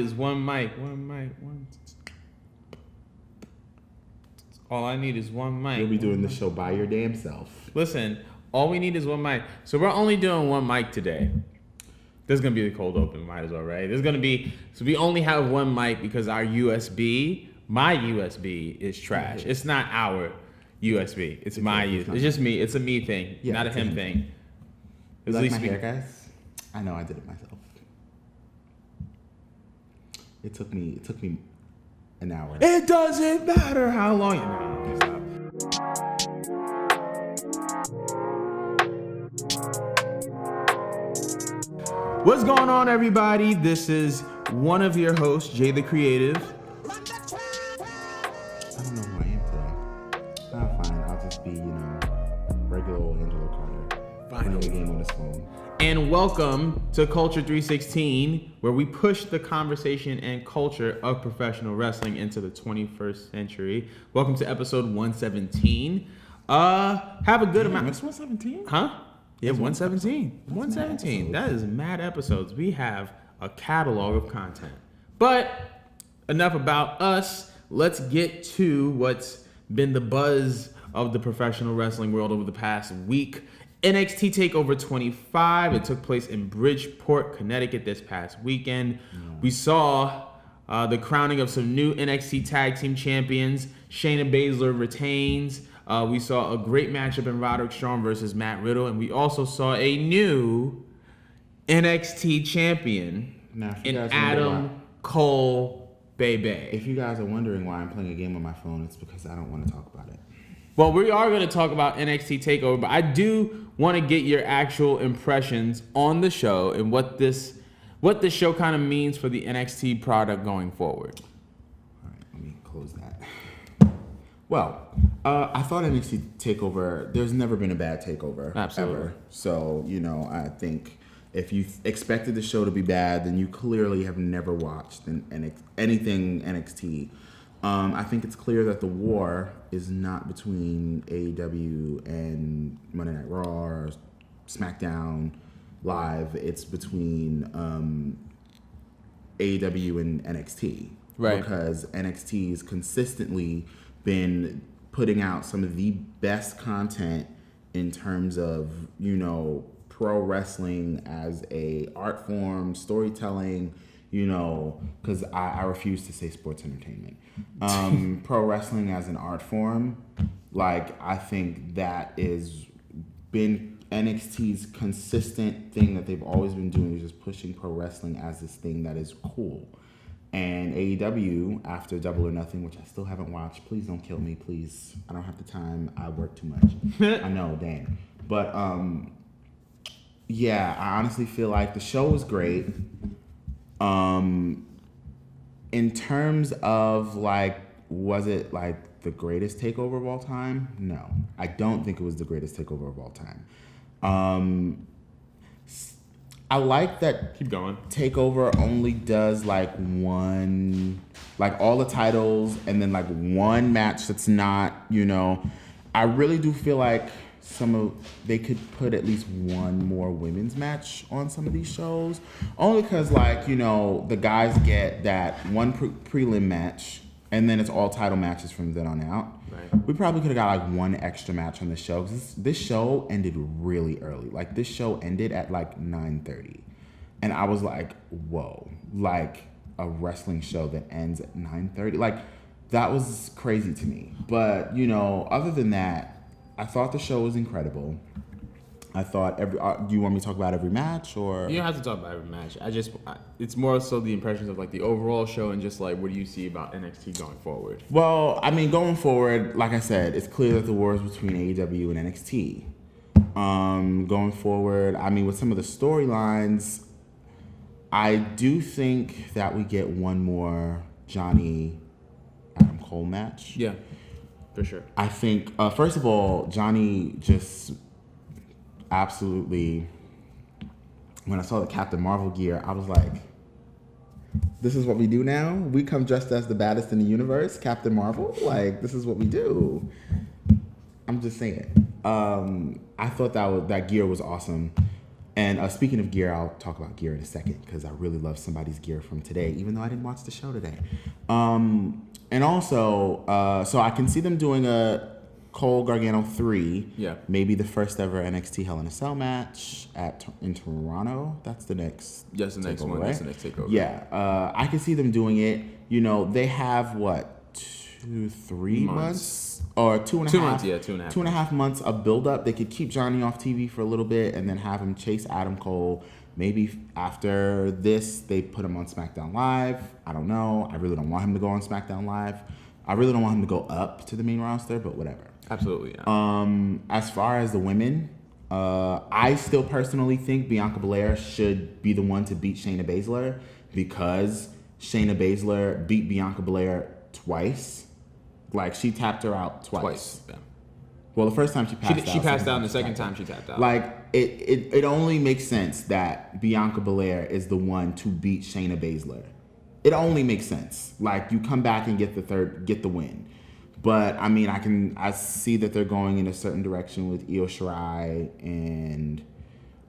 Is one mic. All I need is one mic. You'll be doing the show by your damn self. Listen, all we need is one mic. So we're only doing one mic today. There's gonna be the cold open, might as well, right? So we only have one mic because our USB, my USB is trash. It's not our USB. It's my USB. It's just me. It's a me thing, not a him thing. You like my hair, guys? I know I did it myself. It took me an hour. It doesn't matter how long you know. What's going on, everybody? This is one of your hosts, Jay the Creative. I don't know who I am today. I'm fine. I'll just be, regular old Angelo Carter. Playing the game on his phone. And welcome to Culture 316, where we push the conversation and culture of professional wrestling into the 21st century. Welcome to episode 117. Have a good amount. It's 117? Huh? Yeah, 117. 117. That is mad episodes. We have a catalog of content. But enough about us. Let's get to what's been the buzz of the professional wrestling world over the past week. NXT Takeover 25. It took place in Bridgeport, Connecticut this past weekend. We saw the crowning of some new NXT Tag Team Champions. Shayna Baszler retains. We saw a great matchup in Roderick Strong versus Matt Riddle. And we also saw a new NXT champion in Adam Cole Bebe. If you guys are wondering why I'm playing a game on my phone, it's because I don't want to talk about it. Well, we are going to talk about NXT TakeOver, but I do want to get your actual impressions on the show and what this show kind of means for the NXT product going forward. All right, let me close that. Well, I thought NXT TakeOver, there's never been a bad TakeOver. Absolutely. Ever. So, I think if you expected the show to be bad, then you clearly have never watched anything NXT. I think it's clear that the war is not between AEW and Monday Night Raw or SmackDown Live. It's between AEW and NXT. Right. Because NXT has consistently been putting out some of the best content in terms of, pro wrestling as a art form, storytelling, because I refuse to say sports entertainment. Pro wrestling as an art form, I think that is been NXT's consistent thing that they've always been doing, is just pushing pro wrestling as this thing that is cool. And AEW, after Double or Nothing, which I still haven't watched, please don't kill me, please. I don't have the time. I work too much. I know, dang. But, yeah, I honestly feel like the show was great. In terms of was it the greatest takeover of all time? No, I don't think it was the greatest takeover of all time. I like that. Keep going. Takeover only does one, all the titles, and then one match that's not. I really do feel like they could put at least one more women's match on some of these shows, only because the guys get that one prelim match, and then it's all title matches from then on out. Right. We probably could have got one extra match on the show, because this show ended really early. This show ended at 9:30, and I was like, whoa, a wrestling show that ends at 9:30, that was crazy to me. But other than that, I thought the show was incredible. I thought do you want me to talk about every match, or? You don't have to talk about every match. It's more so the impressions of the overall show, and just what do you see about NXT going forward? Well, going forward, like I said, it's clear that the war is between AEW and NXT. Going forward, with some of the storylines, I do think that we get one more Johnny Adam Cole match. Yeah. For sure. I think, first of all, Johnny just absolutely, when I saw the Captain Marvel gear, I was like, this is what we do now? We come dressed as the baddest in the universe, Captain Marvel? This is what we do. I'm just saying. I thought that gear was awesome. And speaking of gear, I'll talk about gear in a second because I really love somebody's gear from today, even though I didn't watch the show today. And also, so I can see them doing a Cole Gargano 3. Yeah. Maybe the first ever NXT Hell in a Cell match in Toronto. That's the next. That's the next takeover, one. right? That's the next takeover. Yeah. I can see them doing it. You know, they have what, 2-3 months? Or 2.5. 2 months, yeah, 2.5. 2.5 months of build up. They could keep Johnny off TV for a little bit and then have him chase Adam Cole. Maybe after this, they put him on SmackDown Live. I don't know. I really don't want him to go on SmackDown Live. I really don't want him to go up to the main roster, but whatever. Absolutely. Yeah. As far as the women, I still personally think Bianca Belair should be the one to beat Shayna Baszler because Shayna Baszler beat Bianca Belair twice. Like, she tapped her out twice. Yeah. Well, the first time she passed out. She passed out, and the second time she tapped out. Like, it only makes sense that Bianca Belair is the one to beat Shayna Baszler. It only makes sense. Like, you come back and get the win. But, I mean, I see that they're going in a certain direction with Io Shirai and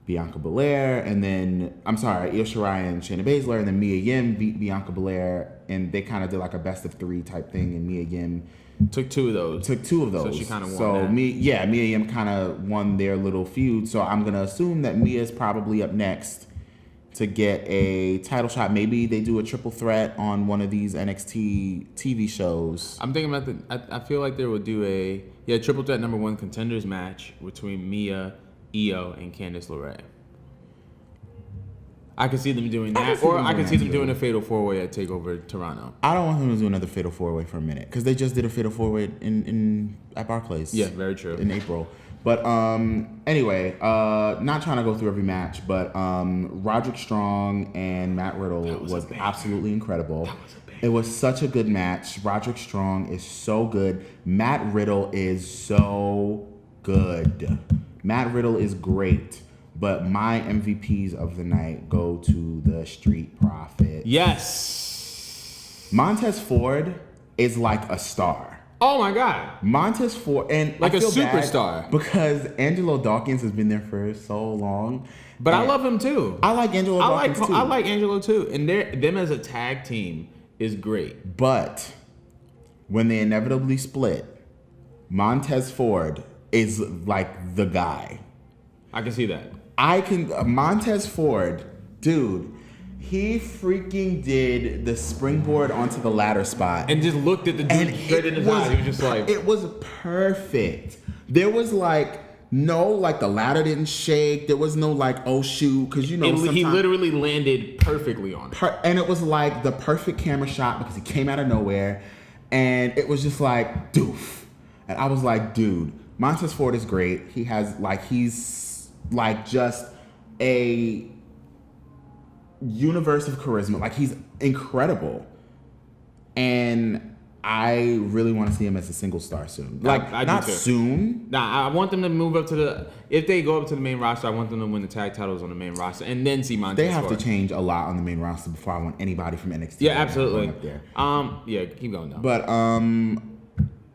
Bianca Belair, and then, Io Shirai and Shayna Baszler, and then Mia Yim beat Bianca Belair, and they kind of did like a best of 3 type thing, and Mia Yim took 2 of those. So she kind of won. So that. Mia Yim kind of won their little feud. So I'm gonna assume that Mia's probably up next to get a title shot. Maybe they do a triple threat on one of these NXT TV shows. I'm thinking about I feel like they would do a triple threat number 1 contenders match between Mia, Io, and Candice LeRae. I could see them doing that, or I could see them doing a Fatal 4-Way at TakeOver Toronto. I don't want them to do another Fatal 4-Way for a minute because they just did a Fatal 4-Way at Barclays. Yeah, very true. In April. But anyway, not trying to go through every match, but Roderick Strong and Matt Riddle was absolutely incredible. That was a bang. It was such a good match. Roderick Strong is so good. Matt Riddle is so good. Matt Riddle is great. But my MVPs of the night go to the Street Profits. Yes. Montez Ford is like a star. Oh my God. Montez Ford, and like I a feel bad superstar. because Angelo Dawkins has been there for so long. But I love him too. I like Angelo Dawkins too. I like Angelo too, and them as a tag team is great. But when they inevitably split, Montez Ford is like the guy. I can see that. Montez Ford, dude, he freaking did the springboard onto the ladder spot. And just looked at the dude straight in his eyes. He was just like... It was perfect. There was like, no, like the ladder didn't shake. There was no like, oh shoot, because you know he literally landed perfectly on it. And it was like the perfect camera shot because he came out of nowhere. And it was just like, doof. And I was like, dude, Montez Ford is great. He's like just a universe of charisma. Like, he's incredible. And I really want to see him as a single star soon. Like, I not do too. soon. Nah, I want them to move up to if they go up to the main roster, I want them to win the tag titles on the main roster and then see Montez They have Ford. to change a lot on the main roster before I want anybody from NXT. Yeah, absolutely. Up there. Yeah, keep going though. But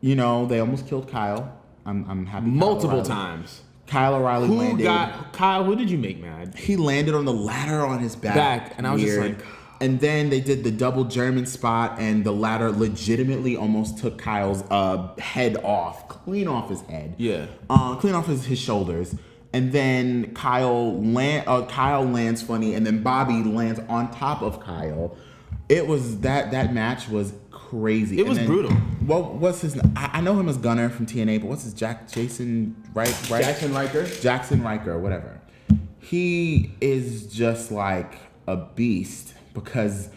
you know, they almost killed Kyle. I'm happy. Multiple times. Kyle O'Reilly landed. Kyle, who did you make mad? He landed on the ladder on his back. And I was just like... And then they did the double German spot, and the ladder legitimately almost took Kyle's head off, clean off his head. Yeah. Clean off his shoulders. And then Kyle lands funny, and then Bobby lands on top of Kyle. It was that match was crazy. It was brutal. What's his name? I know him as Gunner from TNA, but what's his Jackson Riker, whatever. He is just like a beast because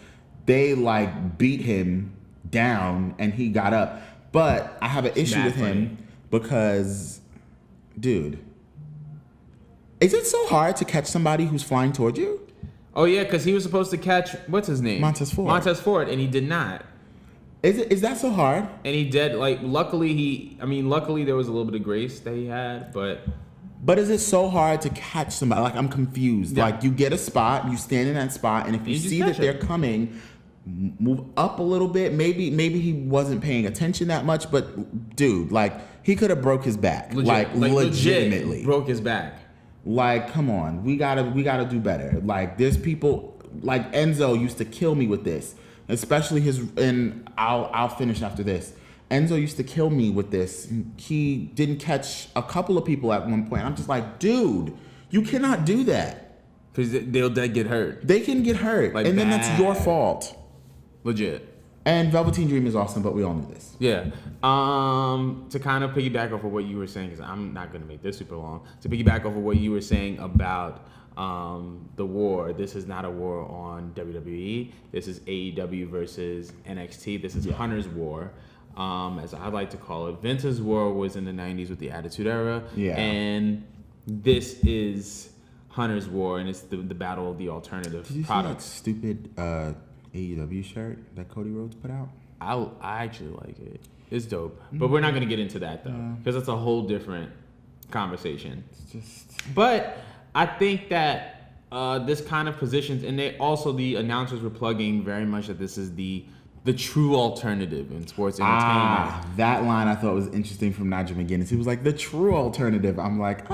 they like beat him down and he got up. But I have an issue with him because, dude, is it so hard to catch somebody who's flying toward you? Oh yeah, because he was supposed to catch what's his name? Montez Ford, and he did not. Is that so hard? And he did. Like, luckily there was a little bit of grace that he had, but is it so hard to catch somebody? Like, I'm confused. Yeah. Like, you get a spot, you stand in that spot, and if you see that they're coming, move up a little bit. Maybe he wasn't paying attention that much, but dude, like, he could have broke his back. Like legitimately broke his back. Like, come on, we gotta do better. Like, there's people like Enzo used to kill me with this, especially and I'll finish after this. Enzo used to kill me with this. He didn't catch a couple of people at one point. I'm just like, dude, you cannot do that. Because they'll get hurt. They can get hurt, Like, and then bad. that's your fault. Legit. And Velveteen Dream is awesome, but we all knew this. Yeah. To kind of piggyback off of what you were saying, because I'm not going to make this super long. To piggyback off of what you were saying about the war, this is not a war on WWE. This is AEW versus NXT. This is Hunter's War, as I like to call it. Vince's war was in the 90s with the Attitude Era. Yeah. And this is Hunter's War, and it's the battle of the alternative products. See that stupid AEW shirt that Cody Rhodes put out? I actually like it. It's dope. But we're not going to get into that, though, because it's a whole different conversation. It's just... But I think that this kind of positions, and the announcers were plugging very much that this is the true alternative in sports entertainment. That line I thought was interesting from Nigel McGuinness. He was like, the true alternative. I'm like,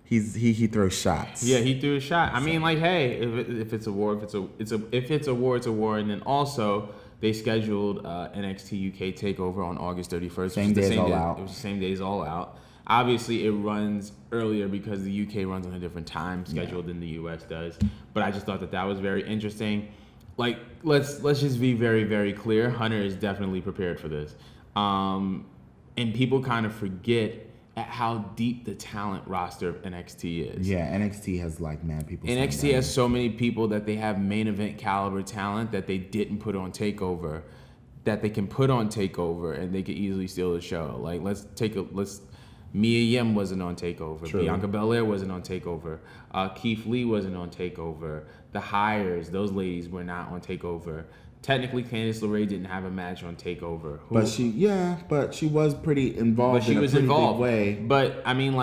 he throws shots. Yeah, he threw a shot. I mean, like, hey, if it's a war, if it's a war, it's a war. And then also they scheduled NXT UK Takeover on August 31st. Same day as All Out. It was the same day as All Out. Obviously, it runs earlier because the UK runs on a different time schedule than the US does. But I just thought that was very interesting. Like, let's just be very, very clear. Hunter is definitely prepared for this. And people kind of forget at how deep the talent roster of NXT is. Yeah, NXT has like mad people. NXT has so many people that they have main event caliber talent that they didn't put on TakeOver, that they can put on TakeOver and they could easily steal the show. Like, Mia Yim wasn't on TakeOver. True. Bianca Belair wasn't on TakeOver. Keith Lee wasn't on TakeOver. The Hires, those ladies were not on TakeOver. Technically, Candice LeRae didn't have a match on TakeOver. But she was pretty involved in a pretty big way. But I mean,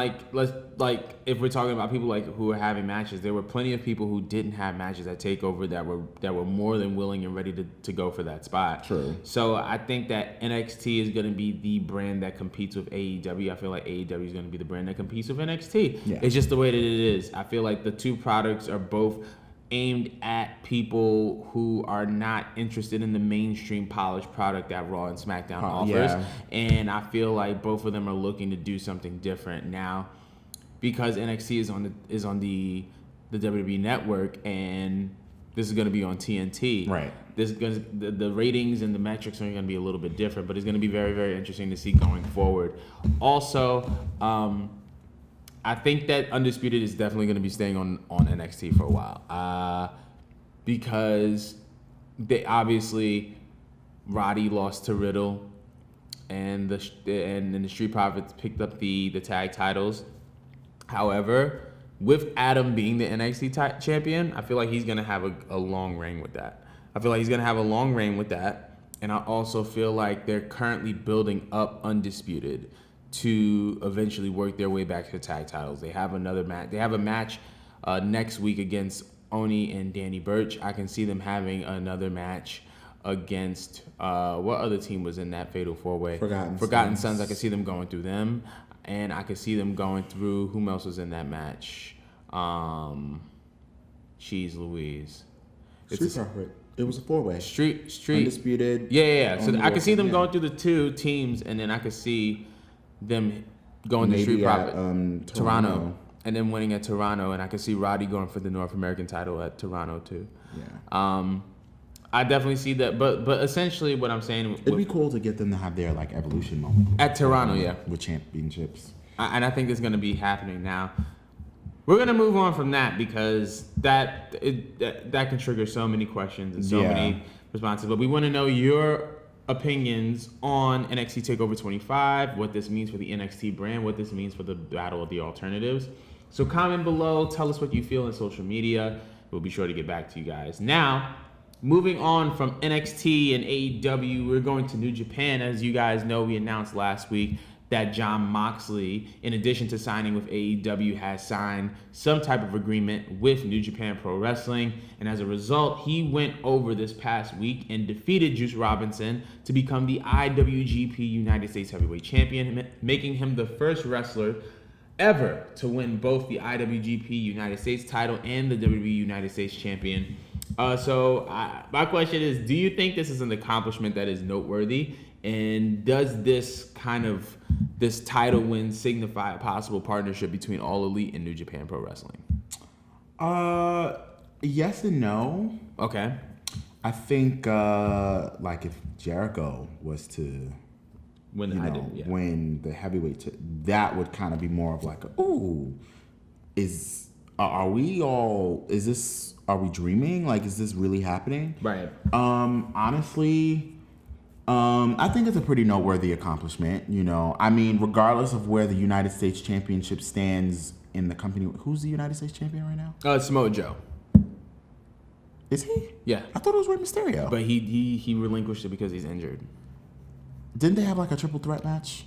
if we're talking about people like who are having matches, there were plenty of people who didn't have matches at TakeOver that were more than willing and ready to go for that spot. True. So I think that NXT is going to be the brand that competes with AEW. I feel like AEW is going to be the brand that competes with NXT. Yeah. It's just the way that it is. I feel like the two products are both aimed at people who are not interested in the mainstream polished product that Raw and SmackDown offers. Yeah. And I feel like both of them are looking to do something different now, because NXT is on the WWE network, and this is going to be on TNT. Right. The ratings and the metrics are going to be a little bit different, but it's going to be very, very interesting to see going forward. Also, I think that Undisputed is definitely going to be staying on NXT for a while, because they obviously Roddy lost to Riddle, and then the Street Profits picked up the tag titles. However, with Adam being the NXT champion, I feel like he's going to have a long reign with that. And I also feel like they're currently building up Undisputed to eventually work their way back to the tag titles. They have another match. They have a match next week against Oni and Danny Burch. I can see them having another match against what other team was in that Fatal 4-Way? Forgotten Sons. I can see them going through them, and I can see them going through whom else was in that match? Cheese Louise. Street Profit. It was a 4-way. Street Undisputed. Yeah. So I can see them going through the two teams, and then I could see them going to Street Profit, Toronto, and then winning at Toronto, and I could see Roddy going for the North American title at Toronto too. Yeah. I definitely see that, but essentially what I'm saying, it'd be cool to get them to have their like evolution moment at Toronto, with championships. And I think it's going to be happening now. We're going to move on from that, because that can trigger so many questions and so many responses. But we want to know your opinions on NXT TakeOver 25, what this means for the NXT brand, what this means for the battle of the alternatives. So comment below, tell us what you feel on social media. We'll be sure to get back to you guys. Now, moving on from NXT and AEW, we're going to New Japan. As you guys know, we announced last week that Jon Moxley, in addition to signing with AEW, has signed some type of agreement with New Japan Pro Wrestling. And as a result, he went over this past week and defeated Juice Robinson to become the IWGP United States Heavyweight Champion, making him the first wrestler ever to win both the IWGP United States title and the WWE United States champion. My question is, do you think this is an accomplishment that is noteworthy? And does this title win signify a possible partnership between All Elite and New Japan Pro Wrestling? Yes and no. Okay. I think if Jericho was to win the heavyweight, that would kind of be more of like, are we dreaming? Like, is this really happening? Right. Honestly, I think it's a pretty noteworthy accomplishment. I mean, regardless of where the United States Championship stands in the company, who's the United States champion right now? Samoa Joe. Is he? Yeah. I thought it was Rey Mysterio. But he relinquished it because he's injured. Didn't they have like a triple threat match?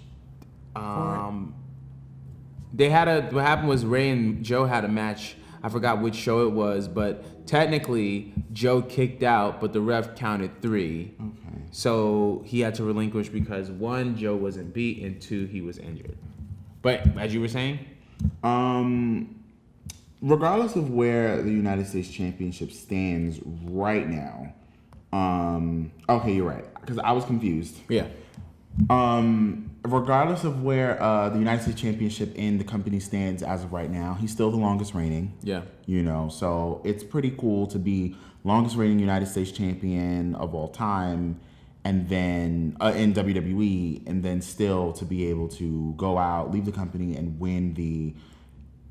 They had what happened was Ray and Joe had a match. I forgot which show it was, but technically Joe kicked out, but the ref counted 3. Okay. So he had to relinquish because 1, Joe wasn't beat, and 2, he was injured. But as you were saying? Regardless of where the United States Championship stands right now, okay, you're right, because I was confused. Yeah. Regardless of where the United States Championship in the company stands as of right now, he's still the longest reigning. Yeah. So it's pretty cool to be longest reigning United States champion of all time, and then in WWE, and then still to be able to go out, leave the company, and win the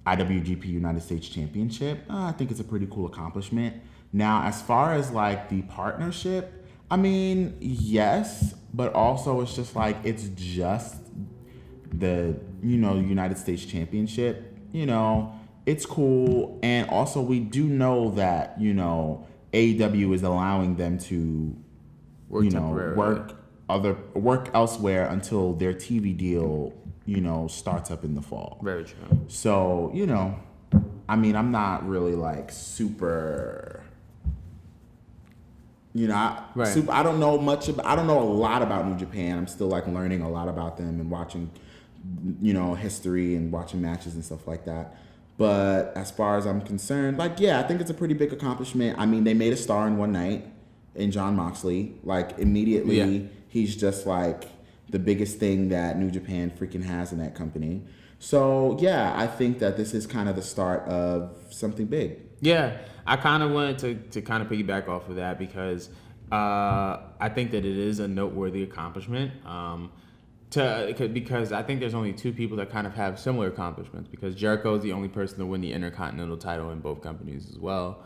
IWGP United States Championship. I think it's a pretty cool accomplishment. Now, as far as like the partnership, I mean, yes, but also it's just like, it's just the, United States Championship, it's cool. And also we do know that, AEW is allowing them to, work elsewhere until their TV deal, starts up in the fall. Very true. So, I mean, I'm not really like super, I don't know I don't know a lot about New Japan. I'm still like learning a lot about them and watching, history and watching matches and stuff like that. But as far as I'm concerned, I think it's a pretty big accomplishment. I mean, they made a star in one night in Jon Moxley. Like, immediately, he's just like the biggest thing that New Japan freaking has in that company. So, I think that this is kind of the start of something big. Yeah, I kind of wanted to kind of piggyback off of that because I think that it is a noteworthy accomplishment. Because I think there's only 2 people that kind of have similar accomplishments, because Jericho is the only person to win the Intercontinental title in both companies as well.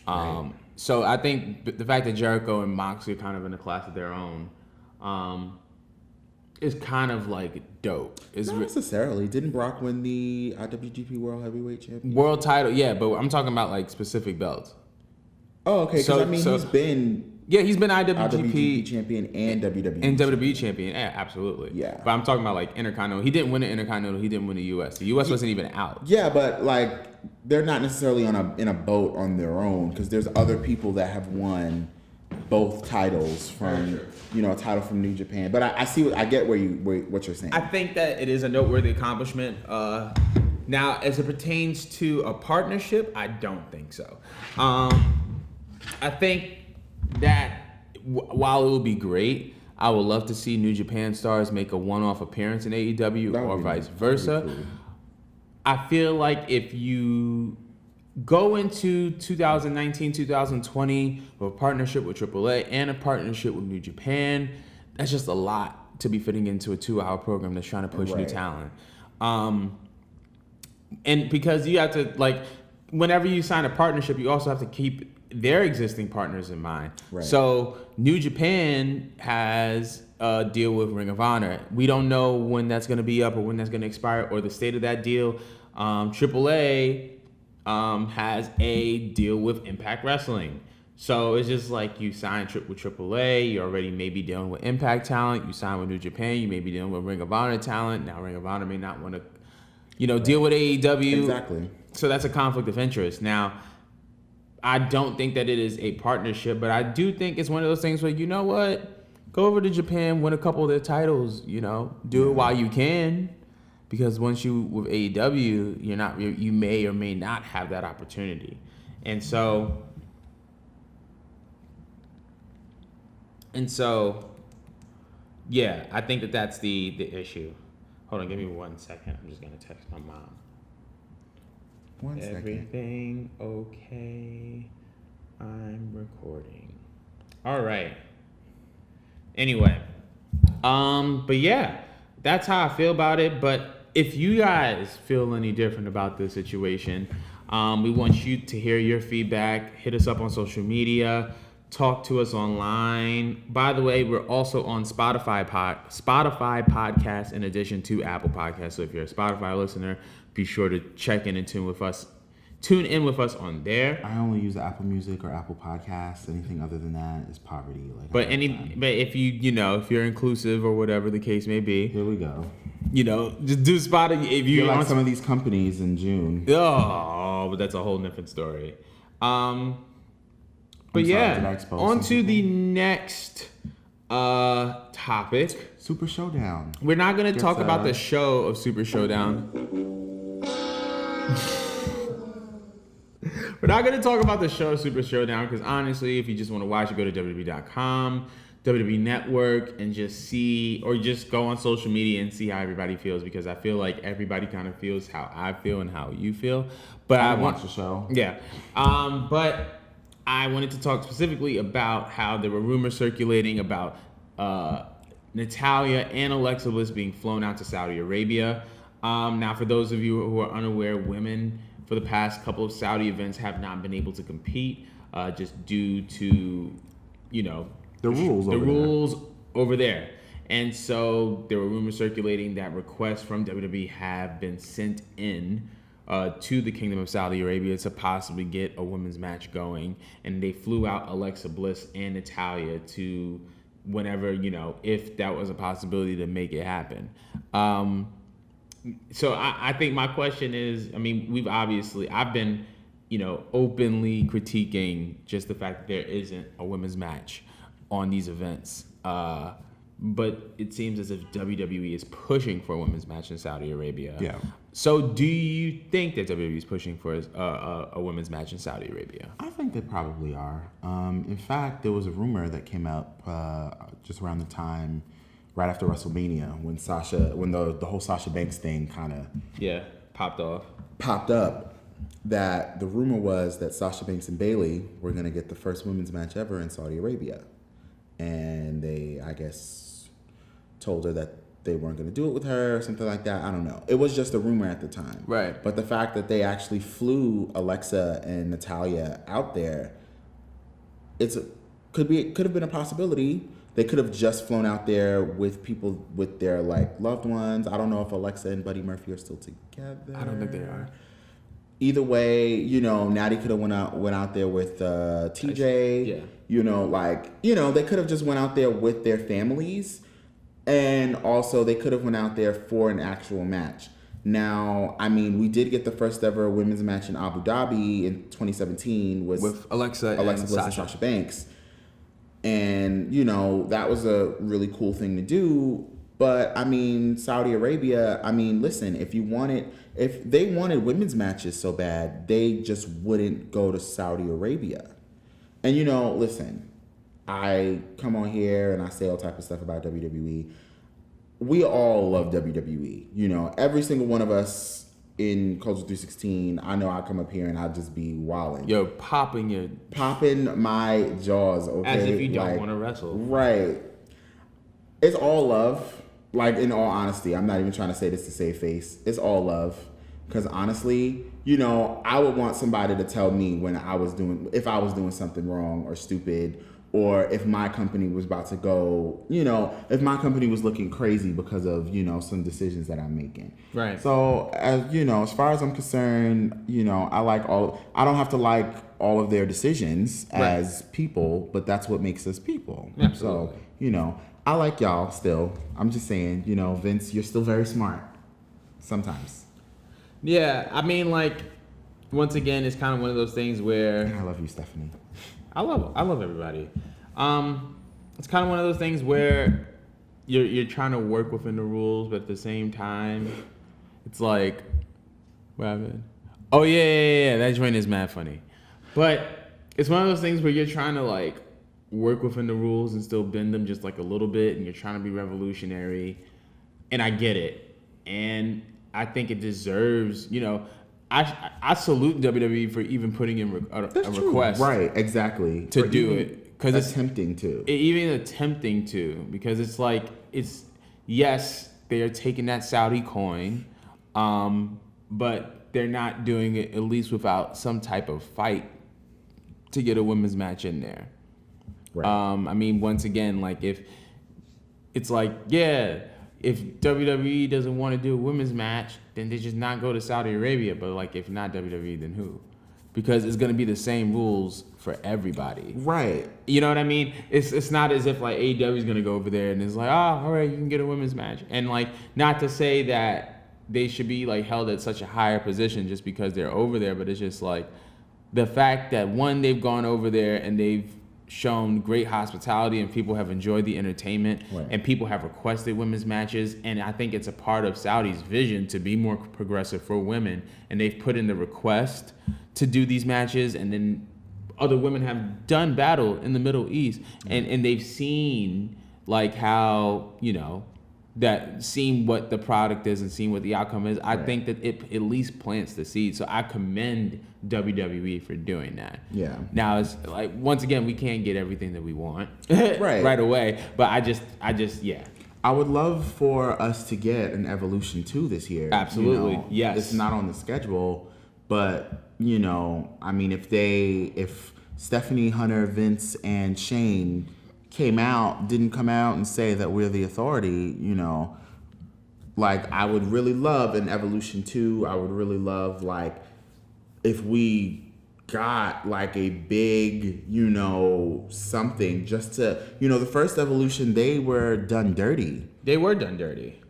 Right. So I think the fact that Jericho and Moxley are kind of in a class of their own is kind of like dope. Not necessarily. Didn't Brock win the IWGP World Heavyweight Championship? World title, yeah, but I'm talking about like specific belts. Oh, okay. Because he's been... Yeah, he's been IWGP champion and WWE and WWE champion. Yeah, absolutely. Yeah. But I'm talking about like Intercontinental. He didn't win the Intercontinental. He didn't win the US. The US wasn't even out. Yeah, but like they're not necessarily in a boat on their own, because there's other people that have won both titles from a title from New Japan. But I get what you're saying. I think that it is a noteworthy accomplishment. Now, as it pertains to a partnership, I don't think so. I think that while it would be great, I would love to see New Japan stars make a one-off appearance in AEW or vice versa. Cool. I feel like if you go into 2019, 2020 with a partnership with AAA and a partnership with New Japan, that's just a lot to be fitting into a 2-hour program that's trying to push new talent. And because you have to, like, whenever you sign a partnership, you also have to keep their existing partners in mind. Right. So New Japan has a deal with Ring of Honor. We don't know when that's going to be up or when that's going to expire or the state of that deal. AAA has a deal with Impact Wrestling. So it's just like you sign with AAA, you're already maybe dealing with Impact talent. You sign with New Japan, you may be dealing with Ring of Honor talent. Now Ring of Honor may not want to, deal with AEW. Exactly. So that's a conflict of interest. Now, I don't think that it is a partnership, but I do think it's one of those things where, you know what? Go over to Japan, win a couple of their titles, do it while you can. because once you with AEW, you may or may not have that opportunity, and so yeah, I think that's the issue. Hold on, give me 1 second. I'm just gonna text my mom. 1 second. Everything okay? I'm recording. All right. Anyway, but yeah, that's how I feel about it. But if you guys feel any different about this situation, we want you to hear your feedback. Hit us up on social media. Talk to us online. By the way, we're also on Spotify podcast in addition to Apple Podcasts. So if you're a Spotify listener, be sure to check in and tune in with us on there. I only use Apple Music or Apple Podcasts. Anything other than that is poverty. But if if you're inclusive or whatever the case may be, here we go. Just do Spotify. If you're like some of these companies in June. Oh, but that's a whole different story. But yeah, on to the next topic. Super Showdown. We're not going to talk about the show of Super Showdown. We're not going to talk about the show of Super Showdown because honestly, if you just want to watch it, go to WWE.com, WWE Network, and just see, or just go on social media and see how everybody feels, because I feel like everybody kind of feels how I feel and how you feel. But I watch the show. Yeah. But I wanted to talk specifically about how there were rumors circulating about Natalya and Alexa Bliss being flown out to Saudi Arabia. Now, for those of you who are unaware, women for the past couple of Saudi events have not been able to compete just due to, the rules over there. And so there were rumors circulating that requests from WWE have been sent in to the Kingdom of Saudi Arabia to possibly get a women's match going, and they flew out Alexa Bliss and Natalya to whenever, if that was a possibility to make it happen. So I think my question is, I've been, openly critiquing just the fact that there isn't a women's match on these events. But it seems as if WWE is pushing for a women's match in Saudi Arabia. Yeah. So do you think that WWE is pushing for a women's match in Saudi Arabia? I think they probably are. In fact, there was a rumor that came up just around the time, right after WrestleMania, when the whole Sasha Banks thing kind of popped up, that the rumor was that Sasha Banks and Bayley were going to get the first women's match ever in Saudi Arabia. And they, I guess, told her that they weren't going to do it with her or something like that. I don't know. It was just a rumor at the time. Right. But the fact that they actually flew Alexa and Natalya out there, could have been a possibility. They could have just flown out there with people, with their loved ones. I don't know if Alexa and Buddy Murphy are still together. I don't think they are. Either way, Natty could have went out there with TJ. Yeah. They could have just went out there with their families, and also they could have went out there for an actual match. Now, we did get the first ever women's match in Abu Dhabi in 2017 with Alexa Bliss and Sasha Banks. And, that was a really cool thing to do. But, Saudi Arabia, listen, if they wanted women's matches so bad, they just wouldn't go to Saudi Arabia. And, listen, I come on here and I say all type of stuff about WWE. We all love WWE. Every single one of us in Culture 316, I know I come up here and I'll just be wilding. Yo, popping my jaws, okay? As if you don't want to wrestle. Right. It's all love. In all honesty, I'm not even trying to say this to save face. It's all love. Because honestly, I would want somebody to tell me if I was doing something wrong or stupid, or if my company was about to go, if my company was looking crazy because of, some decisions that I'm making. Right. So, as far as I'm concerned, I don't have to like all of their decisions as people, but that's what makes us people. Absolutely. So, I like y'all still. I'm just saying, Vince, you're still very smart. Sometimes. Yeah, once again, it's kind of one of those things where I love you, Stephanie. I love everybody. It's kind of one of those things where you're trying to work within the rules, but at the same time, It's like, what happened? Oh yeah. That joint is mad funny, but it's one of those things where you're trying to like work within the rules and still bend them just like a little bit, and you're trying to be revolutionary, and I get it, and I think it deserves, I salute WWE for even putting in a request, right? Exactly, to do it, because it's attempting to, because it's like yes, they are taking that Saudi coin, but they're not doing it at least without some type of fight to get a women's match in there. Right. I mean, once again, like if it's like, yeah, if WWE doesn't want to do a women's match, then they just not go to Saudi Arabia. But like, if not WWE, then who? Because it's gonna be the same rules for everybody. Right. You know what I mean? It's not as if like AEW is gonna go over there and it's like, all right, you can get a women's match. And like, not to say that they should be like held at such a higher position just because they're over there, but it's just like the fact that one, they've gone over there and they've shown great hospitality and people have enjoyed the entertainment, right, and people have requested women's matches, and I think it's a part of Saudi's vision to be more progressive for women, and they've put in the request to do these matches, and then other women have done battle in the Middle East, and they've seen like how, that seeing what the product is and seeing what the outcome is. I think that it at least plants the seed. So I commend WWE for doing that. Yeah. Now it's like, once again, we can't get everything that we want right away, but I just yeah. I would love for us to get an Evolution 2 this year. Absolutely. Yes. It's not on the schedule, but I mean, if Stephanie, Hunter, Vince, and Shane didn't come out and say that we're the authority, like, I would really love an Evolution 2. I would really love, like, if we got like a big, something just to, the first Evolution, they were done dirty.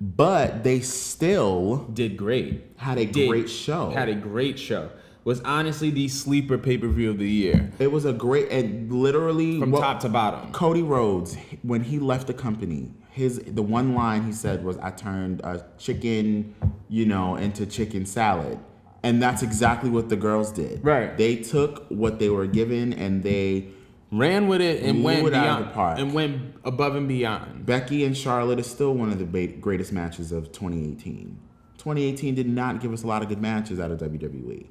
But they still did great. Had a great show. Was honestly the sleeper pay-per-view of the year. It was a great, and literally from top to bottom. Cody Rhodes, when he left the company, the one line he said was, "I turned chicken, into chicken salad," and that's exactly what the girls did. Right. They took what they were given and they ran with it and went beyond, out of the park. And went above and beyond. Becky and Charlotte is still one of the greatest matches of 2018. 2018 did not give us a lot of good matches out of WWE.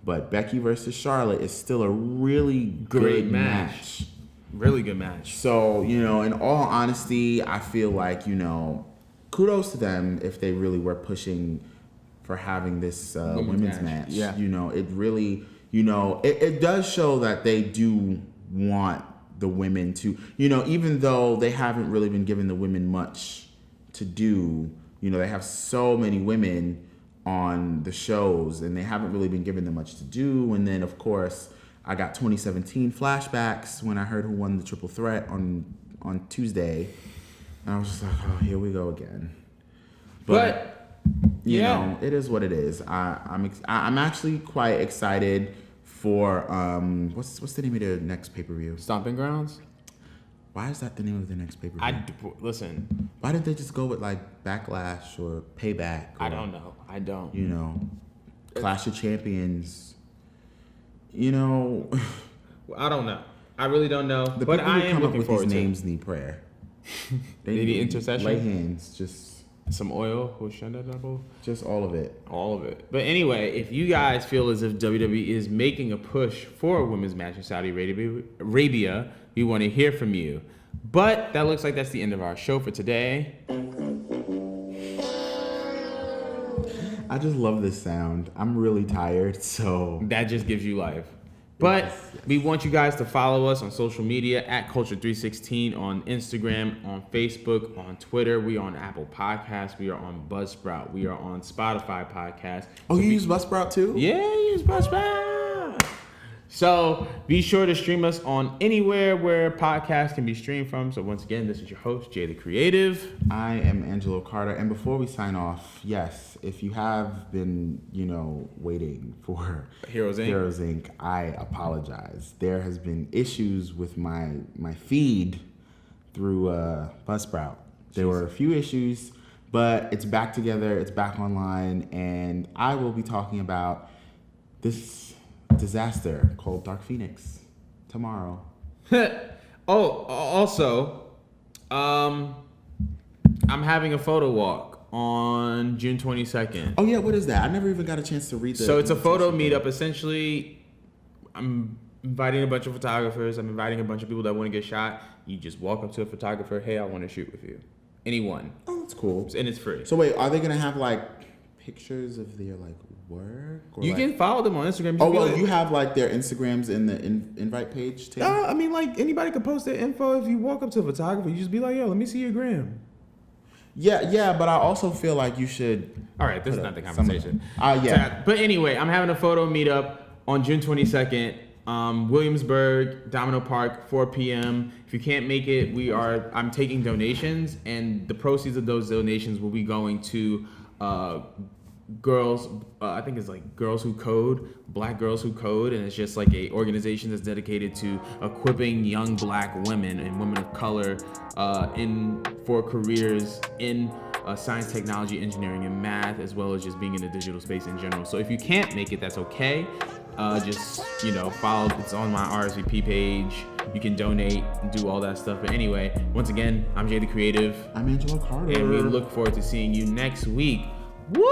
But Becky versus Charlotte is still a really great match. Really good match. So, in all honesty, I feel like, kudos to them if they really were pushing for having this women's match. Yeah. It really, it does show that they do want the women to, even though they haven't really been giving the women much to do, they have so many women on the shows, and they haven't really been giving them much to do. And then, of course, I got 2017 flashbacks when I heard who won the triple threat on Tuesday. And I was just like, oh, here we go again. But you know, it is what it is. I'm actually quite excited for what's the name of the next pay-per-view? Stomping Grounds? Why is that the name of the next pay-per-view? Listen. Why didn't they just go with like Backlash or Payback? Or, I don't know. Clash of Champions. I don't know. I really don't know. The but people I who am come up looking with forward these to names need prayer. They need intercession. Lay hands, some oil, just all of it. But anyway, if you guys feel as if WWE is making a push for a women's match in Saudi Arabia, we want to hear from you. But that looks like that's the end of our show for today. I just love this sound. I'm really tired, so that just gives you life. But we want you guys to follow us on social media at Culture316 on Instagram, on Facebook, on Twitter. We are on Apple Podcasts. We are on Buzzsprout. We are on Spotify Podcasts. Oh, you use Buzzsprout too? Yeah, I use Buzzsprout. So be sure to stream us on anywhere where podcasts can be streamed from. So once again, this is your host, Jay the Creative. I am Angelo Carter. And before we sign off, yes, if you have been, waiting for Heroes Inc., I apologize. There has been issues with my feed through Buzzsprout. There were a few issues, But it's back together, it's back online, and I will be talking about this disaster called Dark Phoenix tomorrow. Also, I'm having a photo walk on June 22nd. Oh yeah, what is that? I never even got a chance to read the. So it's a photo meetup. Essentially, I'm inviting a bunch of photographers. I'm inviting a bunch of people that want to get shot. You just walk up to a photographer. Hey, I want to shoot with you. Anyone. Oh, that's cool. And it's free. So wait, are they gonna have like pictures of their like work? Or, you can follow them on Instagram. Oh well, you have like their Instagrams in the invite page too. I mean, like anybody could post their info. If you walk up to a photographer, you just be like, "Yo, let me see your gram." Yeah, but I also feel like you should. All right, this is not the conversation. Yeah. But anyway, I'm having a photo meetup on June 22nd. Williamsburg, Domino Park, 4 p.m. If you can't make it, I'm taking donations, and the proceeds of those donations will be going to girls. I think it's like Girls Who Code, Black Girls Who Code, and it's just like a organization that's dedicated to equipping young Black women and women of color for careers in science, technology, engineering, and math, as well as just being in the digital space in general. So if you can't make it, that's okay. Just follow. It's on my RSVP page. You can donate and do all that stuff. But anyway, once again, I'm Jay the Creative. I'm Angelo Carter. And we look forward to seeing you next week. Woo!